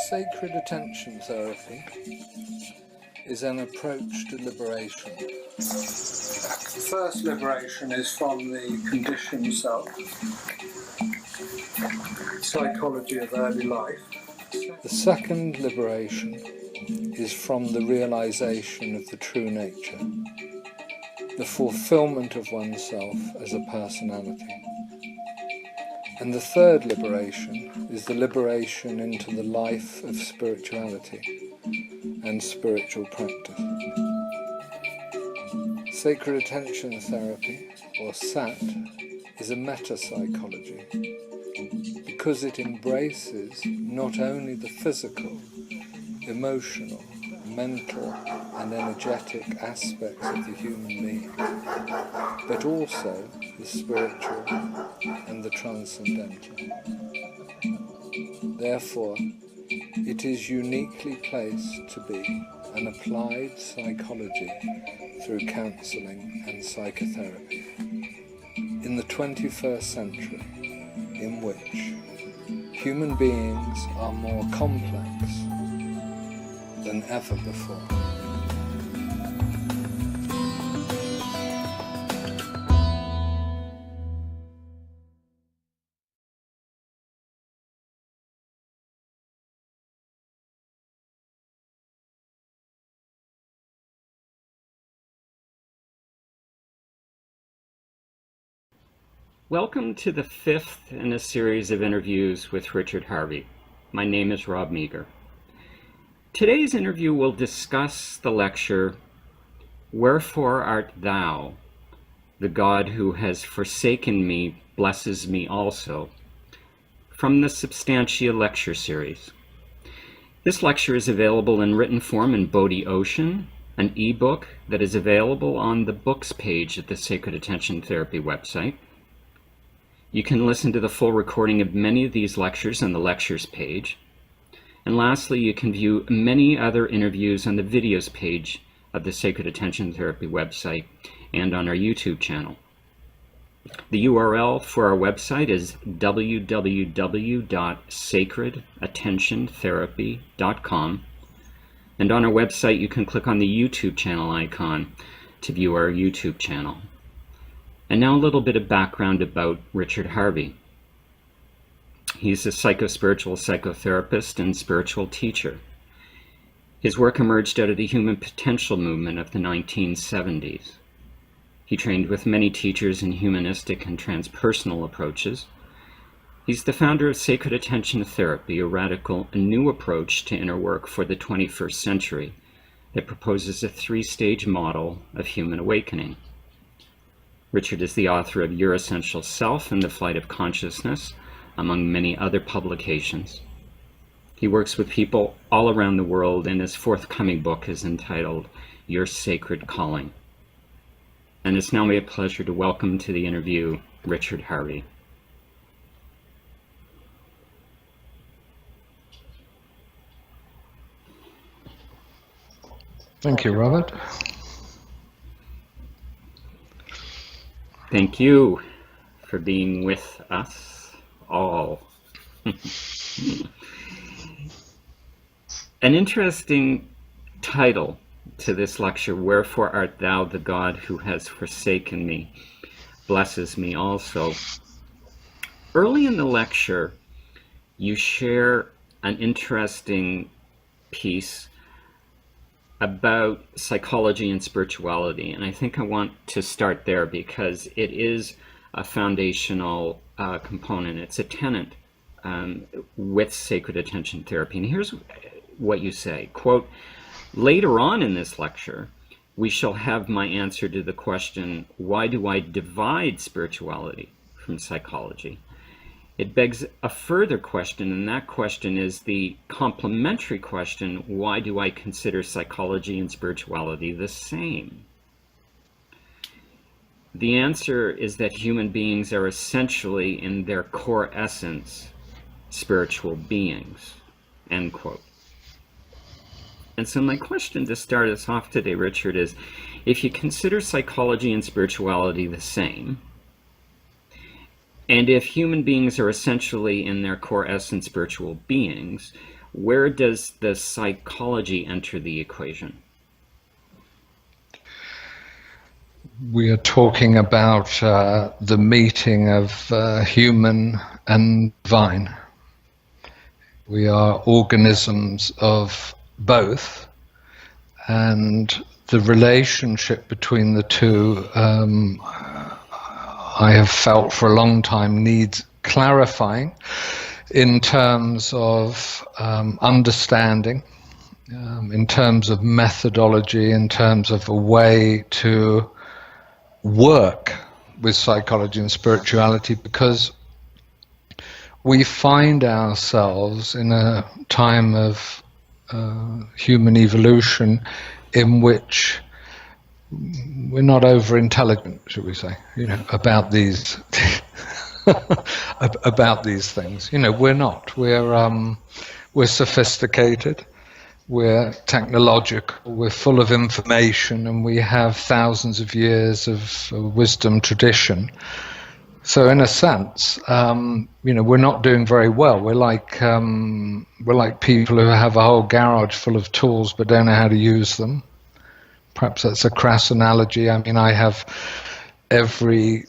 Sacred attention therapy is an approach to liberation. The first liberation is from the conditioned self, psychology of early life. The second liberation is from the realization of the true nature, the fulfillment of oneself as a personality. And the third liberation is the liberation into the life of spirituality and spiritual practice. Sacred attention therapy, or SAT, is a meta-psychology because it embraces not only the physical, emotional, mental and energetic aspects of the human being, but also the spiritual and the transcendental. Therefore, it is uniquely placed to be an applied psychology through counselling and psychotherapy in the 21st century, in which human beings are more complex than ever before. Welcome to the fifth in a series of interviews with Richard Harvey. My name is Rob Meager. Today's interview will discuss the lecture, Wherefore art thou? The God who has forsaken me blesses me also, from the Substantia lecture series. This lecture is available in written form in Bodhi Ocean, an ebook that is available on the books page at the Sacred Attention Therapy website. You can listen to the full recording of many of these lectures on the lectures page. And lastly, you can view many other interviews on the videos page of the Sacred Attention Therapy website and on our YouTube channel. The URL for our website is www.sacredattentiontherapy.com. And on our website, you can click on the YouTube channel icon to view our YouTube channel. And now a little bit of background about Richard Harvey. He's a psychospiritual psychotherapist and spiritual teacher. His work emerged out of the human potential movement of the 1970s. He trained with many teachers in humanistic and transpersonal approaches. He's the founder of Sacred Attention Therapy, a radical new approach to inner work for the 21st century that proposes a three-stage model of human awakening. Richard is the author of Your Essential Self and the Flight of Consciousness, among many other publications. He works with people all around the world, and his forthcoming book is entitled Your Sacred Calling. And it's now my pleasure to welcome to the interview Richard Harvey. Thank you, Robert. Thank you for being with us all. An interesting title to this lecture, Wherefore art thou? The God who has forsaken me blesses me also. Early in the lecture, you share an interesting piece about psychology and spirituality, and I think I want to start there because it is a foundational component. It's a tenet with sacred attention therapy. And here's what you say, quote, later on in this lecture, we shall have my answer to the question, why do I divide spirituality from psychology? It begs a further question, and that question is the complementary question, why do I consider psychology and spirituality the same? The answer is that human beings are essentially, in their core essence, spiritual beings, end quote. And so my question to start us off today, Richard, is if you consider psychology and spirituality the same, And if human beings are essentially in their core essence spiritual beings, where does the psychology enter the equation? We are talking about the meeting of human and divine. We are organisms of both, and the relationship between the two, I have felt for a long time, needs clarifying in terms of understanding, in terms of methodology, in terms of a way to work with psychology and spirituality, because we find ourselves in a time of human evolution in which we're not over intelligent, should we say, about these about these things. We're not. We're sophisticated. We're technological. We're full of information, and we have thousands of years of wisdom tradition. So, in a sense, we're not doing very well. We're like people who have a whole garage full of tools but don't know how to use them. Perhaps that's a crass analogy. I mean, I have every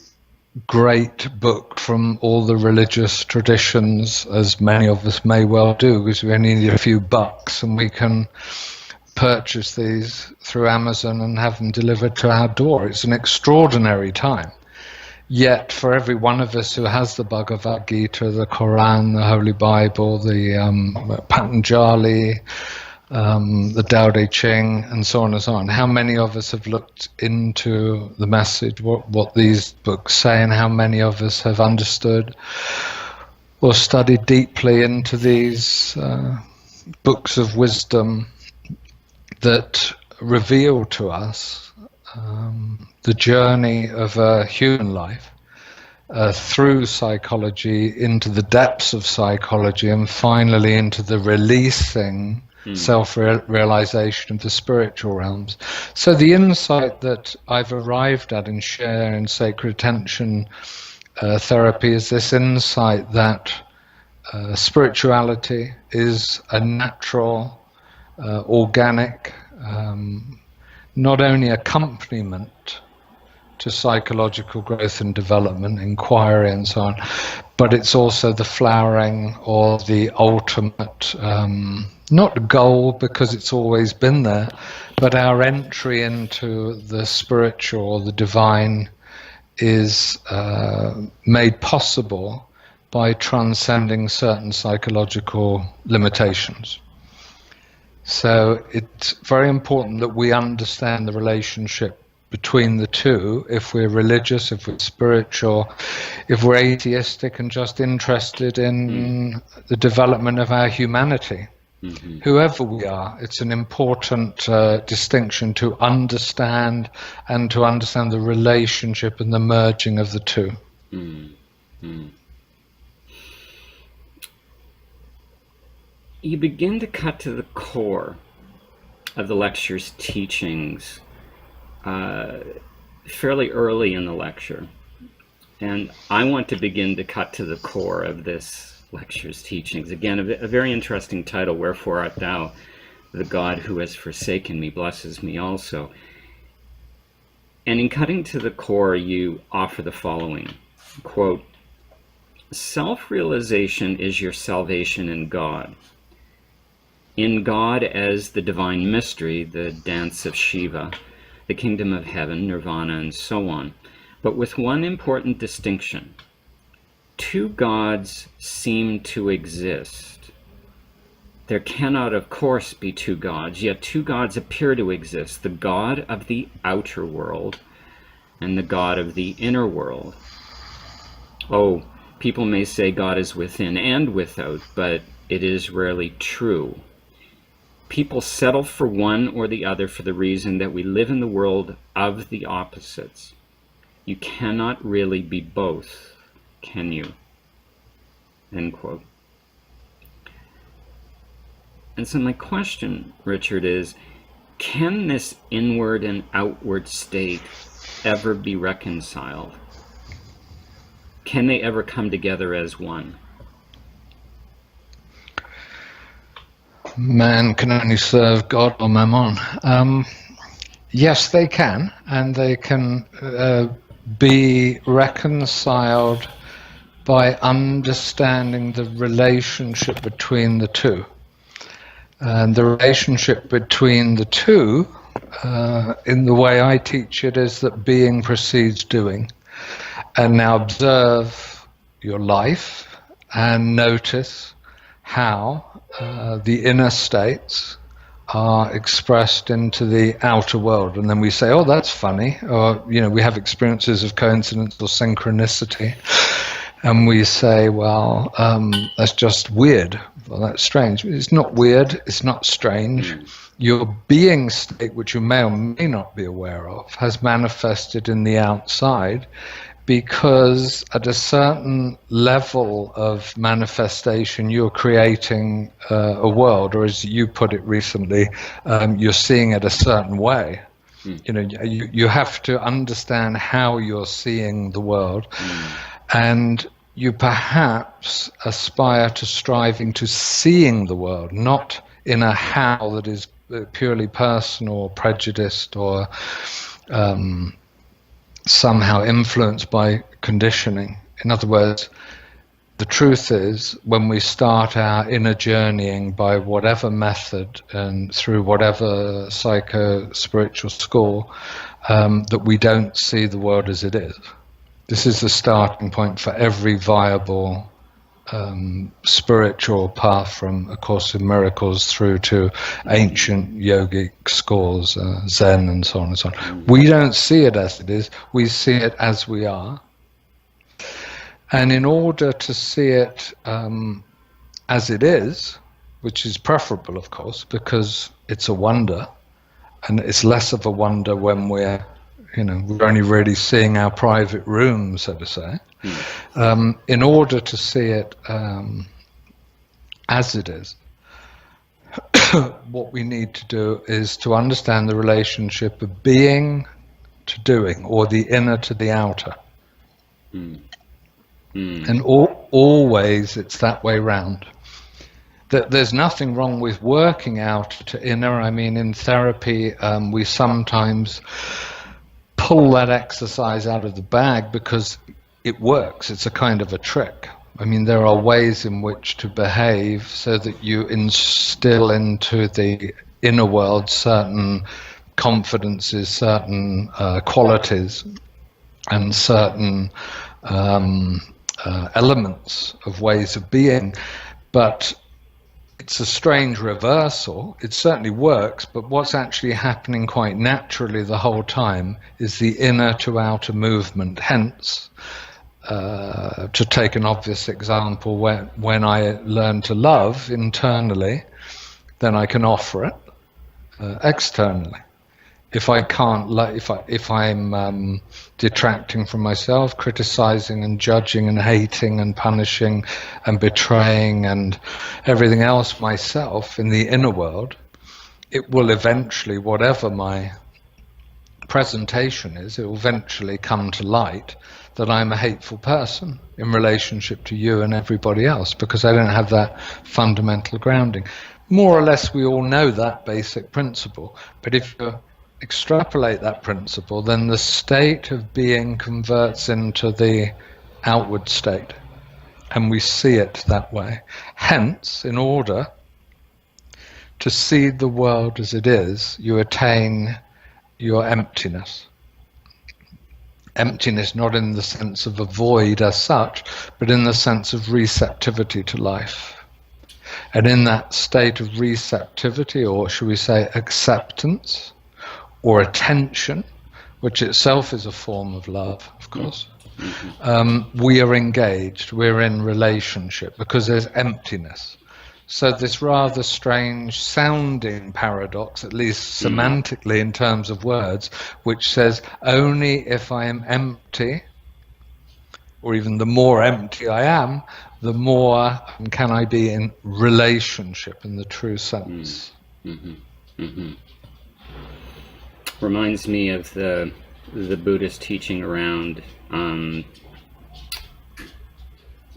great book from all the religious traditions, as many of us may well do, because we only need a few bucks, and we can purchase these through Amazon and have them delivered to our door. It's an extraordinary time. Yet, for every one of us who has the Bhagavad Gita, the Quran, the Holy Bible, the Patanjali, the Tao Te Ching, and so on and so on, how many of us have looked into the message, what these books say, and how many of us have understood or studied deeply into these books of wisdom that reveal to us the journey of a human life through psychology into the depths of psychology, and finally into the releasing self-realization of the spiritual realms. So the insight that I've arrived at in share and sacred attention therapy is this insight that spirituality is a natural, organic, not only accompaniment to psychological growth and development, inquiry and so on, but it's also the flowering or the ultimate, not goal because it's always been there, but our entry into the spiritual or the divine is made possible by transcending certain psychological limitations. So it's very important that we understand the relationship between the two, if we're religious, if we're spiritual, if we're atheistic and just interested in the development of our humanity. Mm-hmm. Whoever we are, it's an important distinction to understand, and to understand the relationship and the merging of the two. Mm-hmm. You begin to cut to the core of the lecture's teachings fairly early in the lecture. And I want to begin to cut to the core of this lecture's teachings. Again, a very interesting title, Wherefore art thou? The God who has forsaken me blesses me also. And in cutting to the core, you offer the following, quote, self-realization is your salvation in God. In God as the divine mystery, the dance of Shiva, the kingdom of heaven, nirvana, and so on. But with one important distinction. Two gods seem to exist. There cannot, of course, be two gods, yet two gods appear to exist, the God of the outer world and the God of the inner world. Oh, people may say God is within and without, but it is rarely true. People settle for one or the other for the reason that we live in the world of the opposites. You cannot really be both, can you? End quote. And so my question, Richard, is, can this inward and outward state ever be reconciled? can they ever come together as one? Man can only serve God or Mammon. Yes, they can, and they can be reconciled by understanding the relationship between the two. And the relationship between the two, in the way I teach it, is that being precedes doing. And now observe your life and notice how the inner states are expressed into the outer world. And then we say, oh, that's funny. Or, we have experiences of coincidence or synchronicity. And we say, well, that's just weird. Well, that's strange. It's not weird. It's not strange. Your being state, which you may or may not be aware of, has manifested in the outside, because at a certain level of manifestation, you're creating a world, or as you put it recently, you're seeing it a certain way. You have to understand how you're seeing the world. And you perhaps aspire to striving to seeing the world, not in a how that is purely personal or prejudiced or somehow influenced by conditioning. In other words, the truth is, when we start our inner journeying by whatever method and through whatever psycho-spiritual school, that we don't see the world as it is. This is the starting point for every viable spiritual path, from A Course in Miracles through to ancient yogic schools, Zen and so on and so on. We don't see it as it is, we see it as we are. And in order to see it as it is, which is preferable, of course, because it's a wonder, and it's less of a wonder when we're only really seeing our private room, so to say. In order to see it as it is, what we need to do is to understand the relationship of being to doing, or the inner to the outer. And always it's that way round. There's nothing wrong with working out to inner. I mean, in therapy, we sometimes pull that exercise out of the bag because it works. It's a kind of a trick. I mean, there are ways in which to behave so that you instill into the inner world certain confidences, certain qualities, and certain elements of ways of being. But it's a strange reversal. It certainly works, but what's actually happening quite naturally the whole time is the inner to outer movement. Hence, to take an obvious example, when I learn to love internally, then I can offer it externally. If I can't, if I'm detracting from myself, criticizing and judging and hating and punishing and betraying and everything else myself in the inner world, it will eventually, whatever my presentation is, it will eventually come to light that I'm a hateful person in relationship to you and everybody else, because I don't have that fundamental grounding. More or less we all know that basic principle, but if you extrapolate that principle, then the state of being converts into the outward state, and we see it that way. Hence, in order to see the world as it is, you attain your emptiness. Emptiness not in the sense of a void as such, but in the sense of receptivity to life. And in that state of receptivity, or should we say acceptance, or attention, which itself is a form of love, of course, we are engaged, we're in relationship, because there's emptiness. So this rather strange sounding paradox, at least semantically in terms of words, which says only if I am empty, or even the more empty I am, the more can I be in relationship in the true sense. Reminds me of the Buddhist teaching around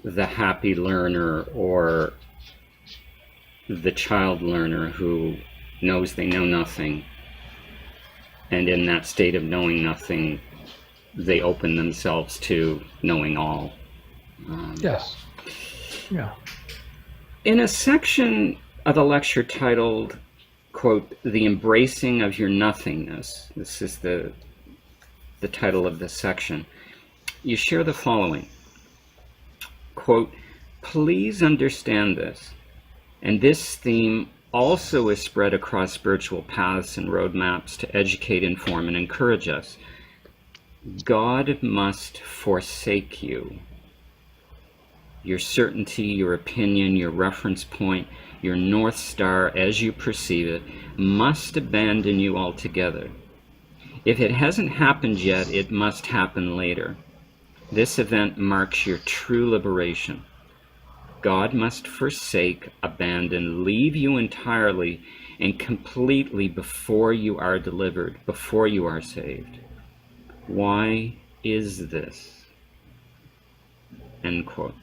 the happy learner or the child learner who knows they know nothing, and in that state of knowing nothing, they open themselves to knowing all. Yes. Yeah. In a section of the lecture titled, quote, "The Embracing of Your Nothingness," this is the title of this section, you share the following, quote, "Please understand this, and this theme also is spread across spiritual paths and roadmaps to educate, inform, and encourage us. God must forsake you. Your certainty, your opinion, your reference point, your North Star as you perceive it, must abandon you altogether. If it hasn't happened yet, it must happen later. This event marks your true liberation. God must forsake, abandon, leave you entirely and completely before you are delivered, before you are saved. Why is this?" End quote.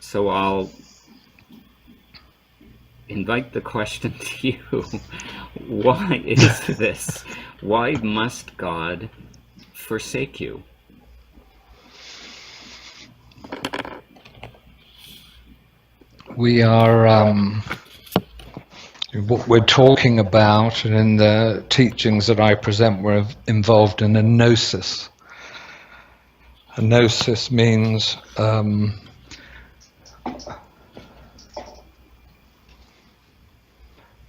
So I'll invite the question to you. Why is this? Why must God forsake you? We are, what we're talking about, and in the teachings that I present, we're involved in a gnosis. A gnosis means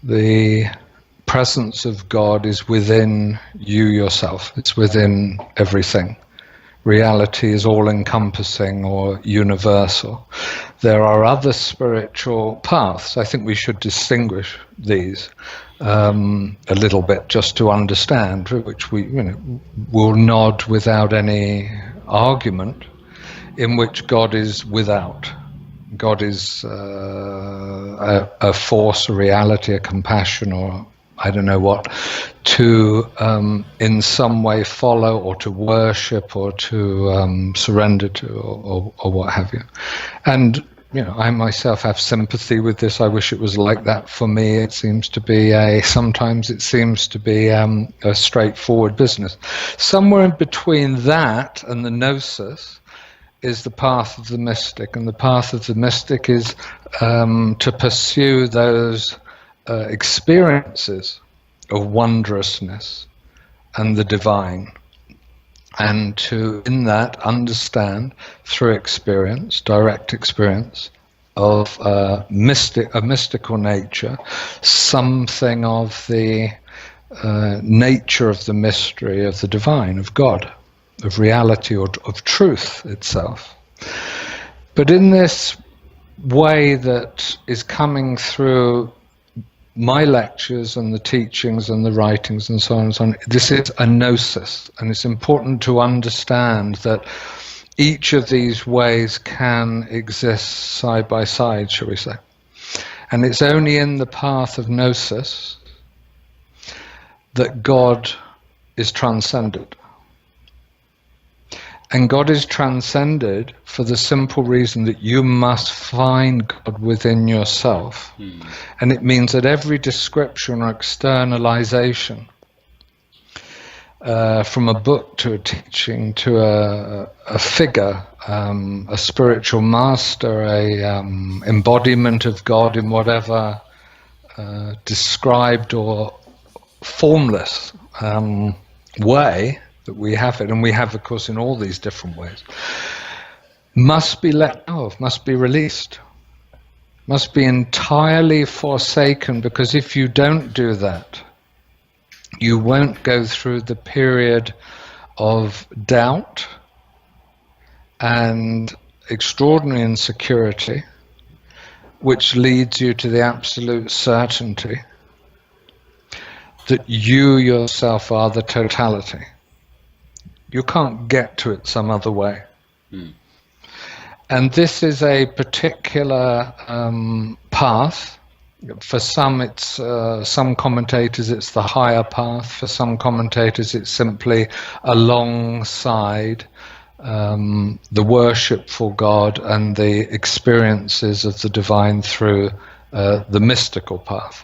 the presence of God is within you yourself. It's within everything. Reality is all-encompassing or universal. There are other spiritual paths. I think we should distinguish these a little bit just to understand, which we will nod without any argument, in which God is without. God is a force, a reality, a compassion, or I don't know what, to in some way follow or to worship or to surrender to or what have you. And I myself have sympathy with this. I wish it was like that for me. It seems to be sometimes it seems to be a straightforward business. Somewhere in between that and the gnosis is the path of the mystic, and the path of the mystic is to pursue those experiences of wondrousness and the divine, and to in that understand through experience, direct experience of a mystical nature, something of the nature of the mystery of the divine, of God, of reality, or of truth itself. But in this way that is coming through my lectures and the teachings and the writings and so on and so on, this is a gnosis, and it's important to understand that each of these ways can exist side by side, shall we say. And it's only in the path of gnosis that God is transcended. And God is transcended for the simple reason that you must find God within yourself. And it means that every description or externalization, from a book to a teaching to a figure, a spiritual master, a embodiment of God in whatever described or formless way that we have it, and we have, of course, in all these different ways, must be let go of, must be released, must be entirely forsaken, because if you don't do that, you won't go through the period of doubt and extraordinary insecurity, which leads you to the absolute certainty that you yourself are the totality. You can't get to it some other way. And this is a particular path. For some, it's some commentators, it's the higher path. For some commentators, it's simply alongside the worshipful God and the experiences of the divine through the mystical path.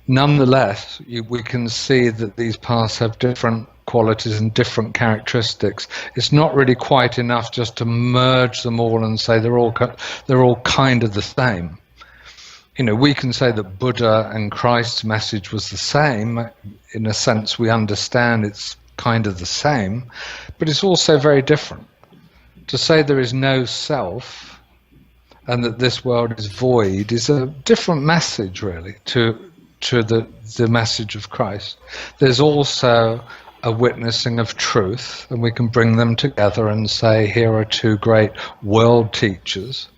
Nonetheless, we can see that these paths have different qualities and different characteristics. It's not really quite enough just to merge them all and say they're all kind of the same. We can say that Buddha and Christ's message was the same. In a sense, we understand it's kind of the same, but it's also very different. To say there is no self and that this world is void is a different message, really, to the message of Christ. There's also a witnessing of truth, and we can bring them together and say, here are two great world teachers,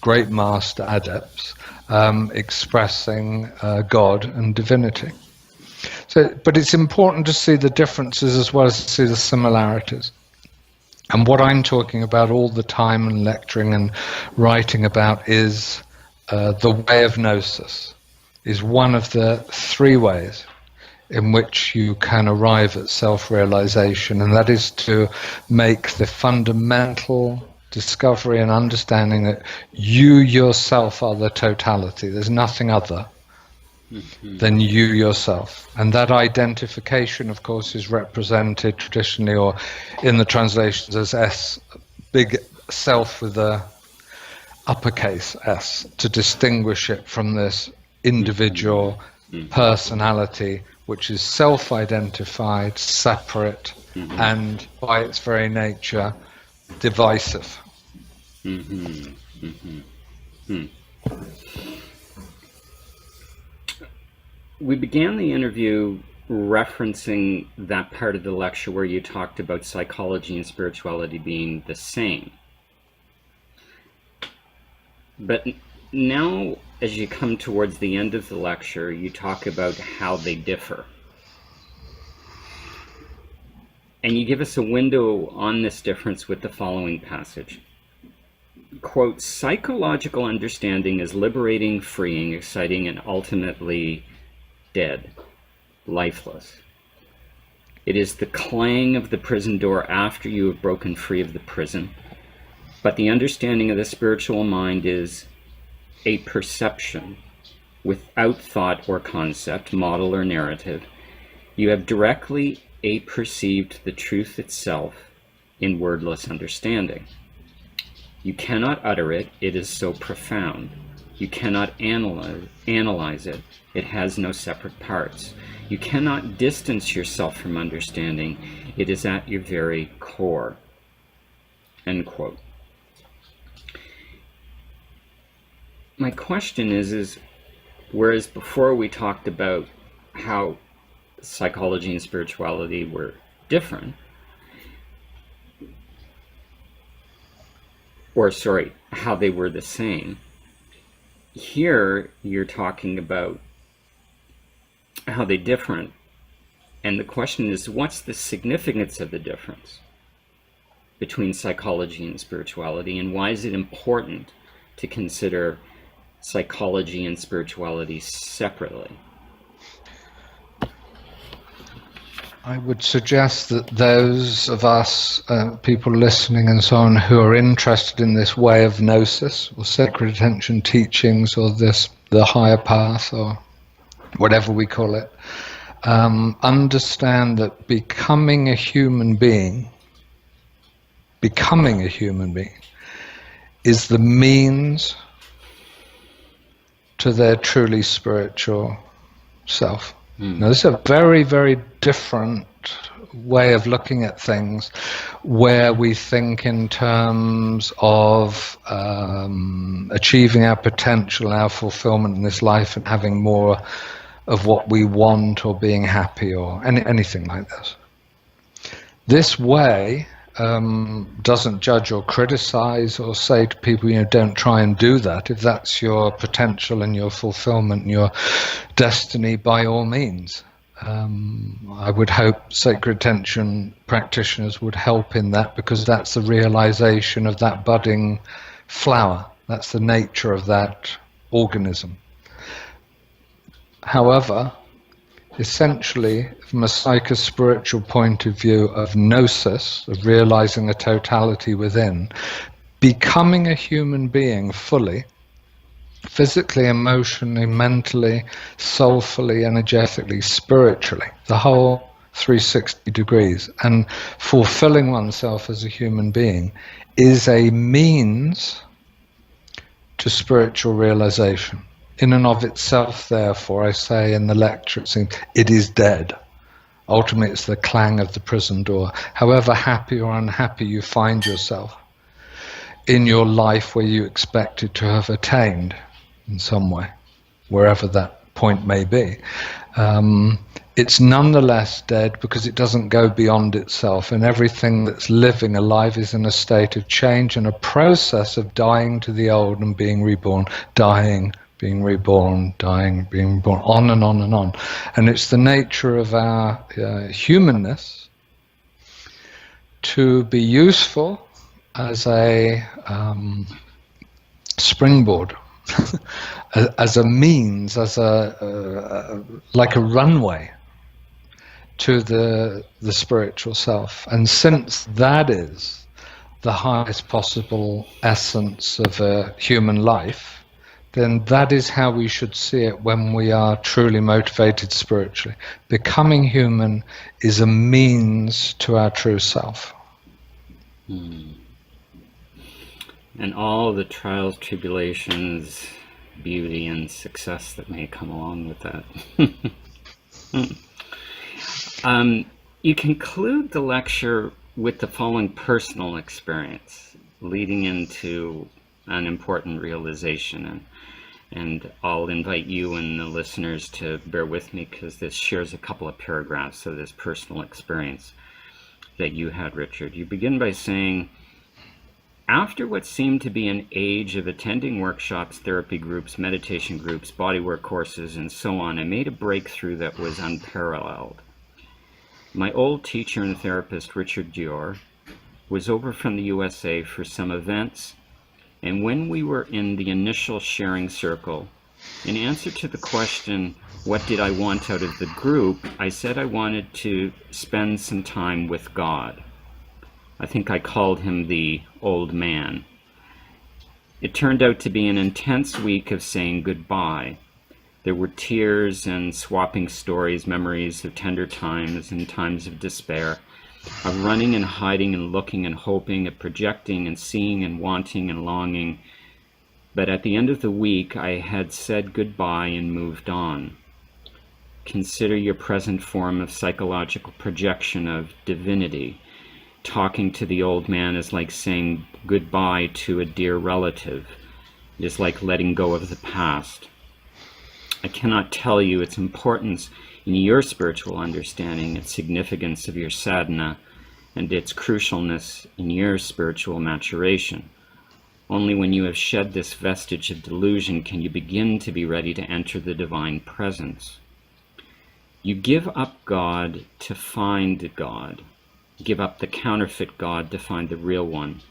great master adepts, expressing God and divinity. But it's important to see the differences as well as to see the similarities. And what I'm talking about all the time and lecturing and writing about is the way of gnosis, is one of the three ways in which you can arrive at self-realization, and that is to make the fundamental discovery and understanding that you yourself are the totality. There's nothing other than you yourself. And that identification, of course, is represented traditionally or in the translations as S, big self with a uppercase S, to distinguish it from this individual personality which is self-identified, separate, and by its very nature divisive. We began the interview referencing that part of the lecture where you talked about psychology and spirituality being the same. But now, as you come towards the end of the lecture, you talk about how they differ. And you give us a window on this difference with the following passage. Quote, psychological understanding is liberating, freeing, exciting, and ultimately dead, lifeless. It is the clang of the prison door after you have broken free of the prison. But the understanding of the spiritual mind is a perception without thought or concept, model or narrative. You have directly perceived the truth itself in wordless understanding. You cannot utter it, it is so profound. You cannot analyze it, it has no separate parts. You cannot distance yourself from understanding, it is at your very core. End quote. My question is whereas before we talked about how psychology and spirituality were different, how they were the same, here you're talking about how they're different, and the question is, what's the significance of the difference between psychology and spirituality, and why is it important to consider psychology and spirituality separately? I would suggest that those of us, people listening and so on, who are interested in this way of gnosis or sacred attention teachings or the higher path or whatever we call it, understand that becoming a human being is the means to their truly spiritual self. Now, this is a very, very different way of looking at things, where we think in terms of achieving our potential, our fulfillment in this life, and having more of what we want, or being happy, or anything like this. This way doesn't judge or criticize or say to people, don't try and do that. If that's your potential and your fulfillment and your destiny, by all means. I would hope sacred attention practitioners would help in that, because that's the realization of that budding flower. That's the nature of that organism. However, essentially, from a psychospiritual point of view of gnosis, of realizing a totality within, becoming a human being fully, physically, emotionally, mentally, soulfully, energetically, spiritually, the whole 360 degrees, and fulfilling oneself as a human being is a means to spiritual realization. In and of itself, therefore, I say in the lecture, it is dead. Ultimately, it's the clang of the prison door. However happy or unhappy you find yourself in your life where you expected to have attained in some way, wherever that point may be, it's nonetheless dead because it doesn't go beyond itself, and everything that's living alive is in a state of change and a process of dying to the old and being reborn, dying, being reborn, dying, being reborn, on and on and on. And it's the nature of our humanness to be useful as a springboard, as a means, as like a runway to the spiritual self. And since that is the highest possible essence of a human life, then that is how we should see it when we are truly motivated spiritually. Becoming human is a means to our true self. And all the trials, tribulations, beauty, and success that may come along with that. You conclude the lecture with the following personal experience, leading into an important realization. And I'll invite you and the listeners to bear with me, because this shares a couple of paragraphs of this personal experience that you had, Richard. You begin by saying, after what seemed to be an age of attending workshops, therapy groups, meditation groups, bodywork courses, and so on, I made a breakthrough that was unparalleled. My old teacher and therapist, Richard Dior, was over from the USA for some events, and when we were in the initial sharing circle, in answer to the question, what did I want out of the group, I said I wanted to spend some time with God. I think I called him the old man. It turned out to be an intense week of saying goodbye. There were tears and swapping stories, memories of tender times and times of despair, of running and hiding and looking and hoping, of projecting and seeing and wanting and longing. But at the end of the week, I had said goodbye and moved on. Consider your present form of psychological projection of divinity. Talking to the old man is like saying goodbye to a dear relative. It is like letting go of the past. I cannot tell you its importance in your spiritual understanding, its significance of your sadhana, and its crucialness in your spiritual maturation. Only when you have shed this vestige of delusion can you begin to be ready to enter the divine presence. You give up God to find God. Give up the counterfeit God to find the real one.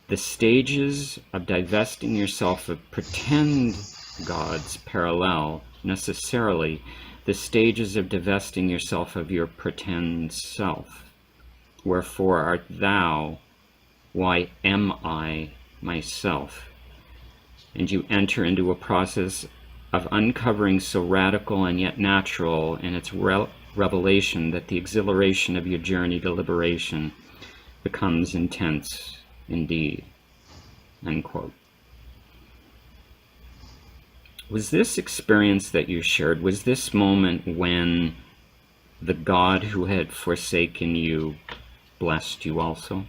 The stages of divesting yourself of pretend gods parallel necessarily the stages of divesting yourself of your pretend self. Wherefore art thou? Why am I myself? And you enter into a process of uncovering so radical and yet natural in its revelation that the exhilaration of your journey to liberation becomes intense indeed. End quote. Was this experience that you shared, was this moment when the God who had forsaken you blessed you also?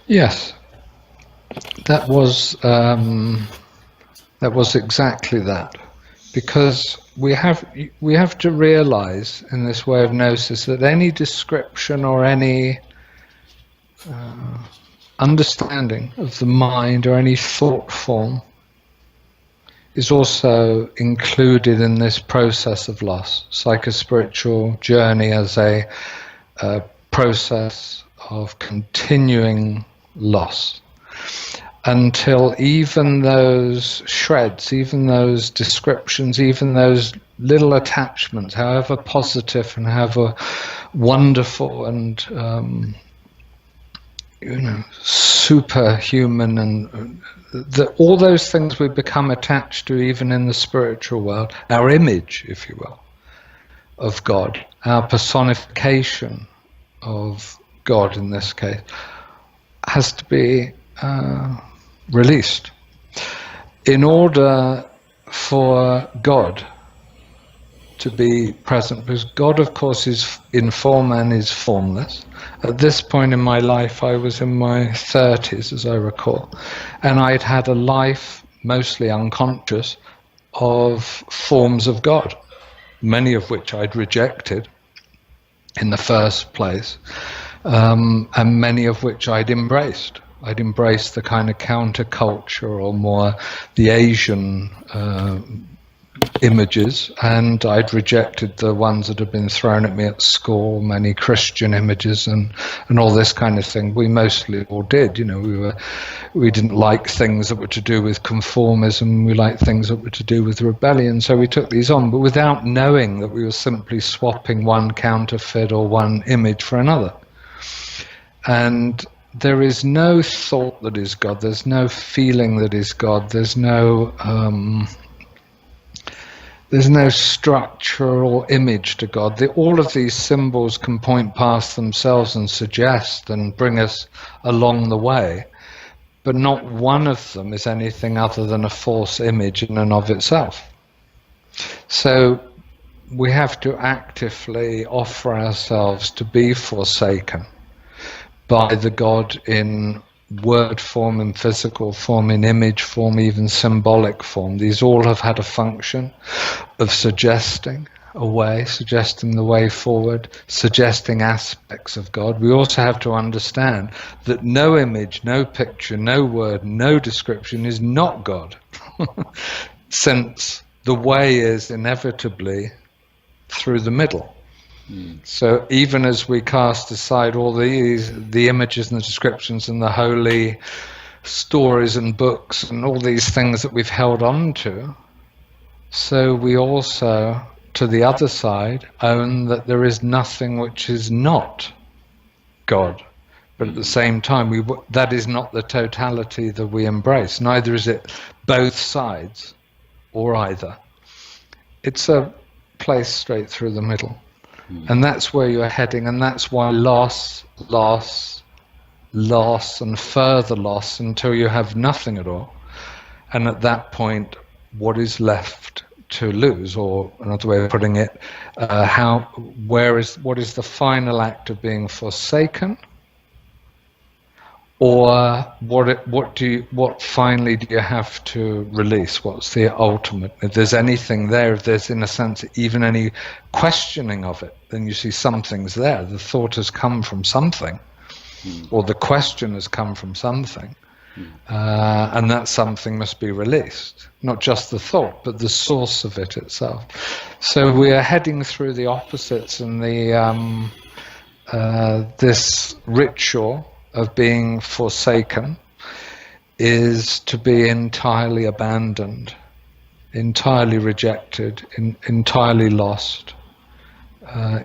Yes, that was exactly that, because we have to realize in this way of gnosis that any description or any understanding of the mind or any thought form is also included in this process of loss. Psychospiritual journey as a process of continuing loss. until even those shreds, even those descriptions, even those little attachments, however positive and however wonderful and superhuman, and all those things we become attached to, even in the spiritual world, our image, if you will, of God, our personification of God in this case, has to be released in order for God to be present, because God, of course, is in form and is formless. At this point in my life, I was in my 30s, as I recall, and I'd had a life, mostly unconscious, of forms of God, many of which I'd rejected in the first place, and many of which I'd embraced. I'd embraced the kind of counterculture, or more the Asian images, and I'd rejected the ones that had been thrown at me at school, many Christian images and all this kind of thing. We mostly all did, we didn't like things that were to do with conformism, we liked things that were to do with rebellion, so we took these on, but without knowing that we were simply swapping one counterfeit or one image for another. And there is no thought that is God, there's no feeling that is God, there's no structure or image to God. All of these symbols can point past themselves and suggest and bring us along the way, but not one of them is anything other than a false image in and of itself. So we have to actively offer ourselves to be forsaken by the God in word form, in physical form, in image form, even symbolic form. These all have had a function of suggesting a way, suggesting the way forward, suggesting aspects of God. We also have to understand that no image, no picture, no word, no description is not God, since the way is inevitably through the middle. So even as we cast aside all the images and the descriptions and the holy stories and books and all these things that we've held on to, so we also, to the other side, own that there is nothing which is not God. But at the same time, that is not the totality that we embrace. Neither is it both sides or either. It's a place straight through the middle. And that's where you're heading, and that's why loss, and further loss until you have nothing at all. And at that point, what is left to lose, or another way of putting it, what is the final act of being forsaken? Or what finally do you have to release? What's the ultimate? If there's anything there, if there's in a sense even any questioning of it, then you see something's there. The thought has come from something, or the question has come from something, and that something must be released. Not just the thought, but the source of it itself. So we are heading through the opposites, and this ritual of being forsaken is to be entirely abandoned, entirely rejected, entirely lost,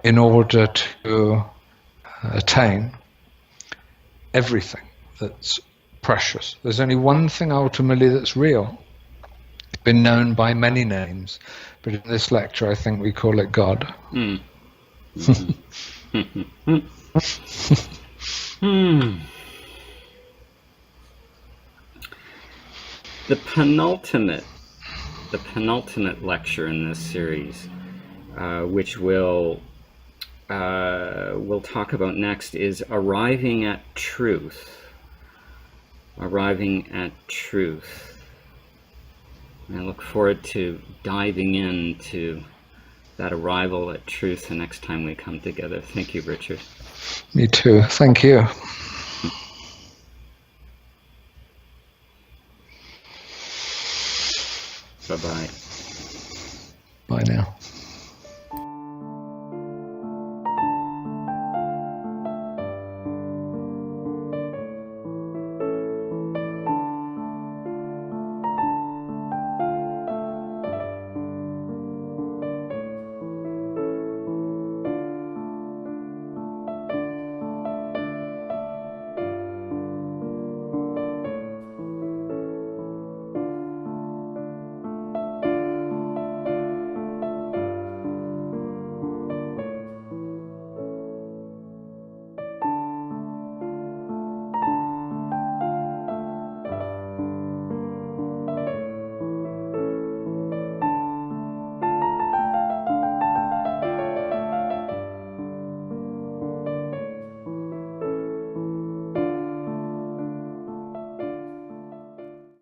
in order to attain everything that's precious. There's only one thing ultimately that's real. It's been known by many names, but in this lecture I think we call it God. The penultimate lecture in this series, which we'll talk about next, is arriving at truth. Arriving at truth. And I look forward to diving into that arrival at truth the next time we come together. Thank you, Richard. Me too. Thank you. Bye-bye. Bye now.